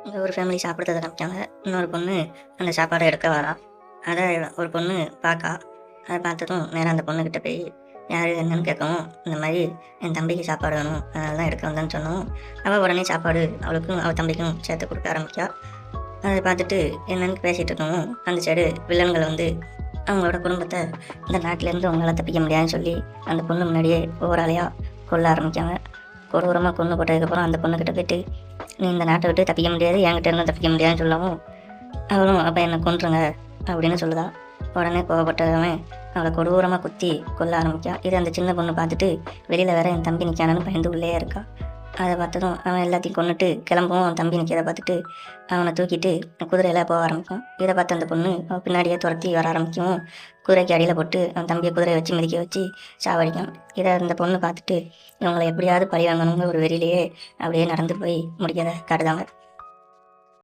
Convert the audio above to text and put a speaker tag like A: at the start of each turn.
A: இங்கே ஒரு ஃபேமிலி சாப்பிட்றத காமிக்காங்க. இன்னொரு பொண்ணு அந்த சாப்பாடை எடுக்க வரா. அதை ஒரு பொண்ணு பார்க்கா. அதை பார்த்ததும் நேராக அந்த பொண்ணுக்கிட்ட போய் யார் என்னன்னு கேட்கவும், இந்த மாதிரி என் தம்பிக்கு சாப்பாடு வேணும், அதனால தான் எடுக்க வந்தேன்னு சொன்னோம். அவள் உடனே சாப்பாடு அவளுக்கும் அவள் தம்பிக்கும் சேர்த்து கொடுக்க ஆரம்பிக்கா. அதை பார்த்துட்டு என்னன்னு பேசிகிட்டு இருக்கவும், அந்த சைடு வில்லன்கள் வந்து அவங்களோட குடும்பத்தை இந்த நாட்டிலேருந்து அவங்களால தப்பிக்க முடியாதுன்னு சொல்லி அந்த பொண்ணு முன்னாடியே ஒவ்வொரு ஆளையாக கொல்ல ஆரம்பிக்காங்க. கொடூரமாக கொன்று போட்டதுக்கப்புறம் அந்த பொண்ணுக்கிட்ட போய்ட்டு, நீ இந்த நாட்டை விட்டு தப்பிக்க முடியாது, என்கிட்ட இருந்தும் தப்பிக்க முடியாதுன்னு சொல்லவும், அவளும் அப்போ என்னை கொன்றுங்க அப்படின்னு சொல்லுதா. உடனே கோவப்பட்டவன் அவளை கொடூரமாக குத்தி கொல்ல ஆரம்பிக்கா. இதை அந்த சின்ன பொண்ணு பார்த்துட்டு வெளியில் வேற என் தம்பி நிற்கானு பயந்து உள்ளே இருக்கா. அதை பார்த்ததும் அவன் எல்லாத்தையும் கொண்டுட்டு கிளம்பவும் அவன் தம்பி நிற்கிறத பார்த்துட்டு அவனை தூக்கிட்டு குதிரையில் போக ஆரம்பிக்கும். இதை பார்த்து அந்த பொண்ணு அவன் பின்னாடியே துரத்தி வர ஆரம்பிக்கும். குதிரைக்கு அடியில் போட்டு அவன் தம்பியை குதிரையை வச்சு மிதிக்க வச்சு சாவடிக்கும். இதை அந்த பொண்ணு பார்த்துட்டு இவங்களை எப்படியாவது பழி வாங்கணுங்கிற ஒரு வெறியிலேயே அப்படியே நடந்து போய் முடிக்கிறத காட்டுதாங்க.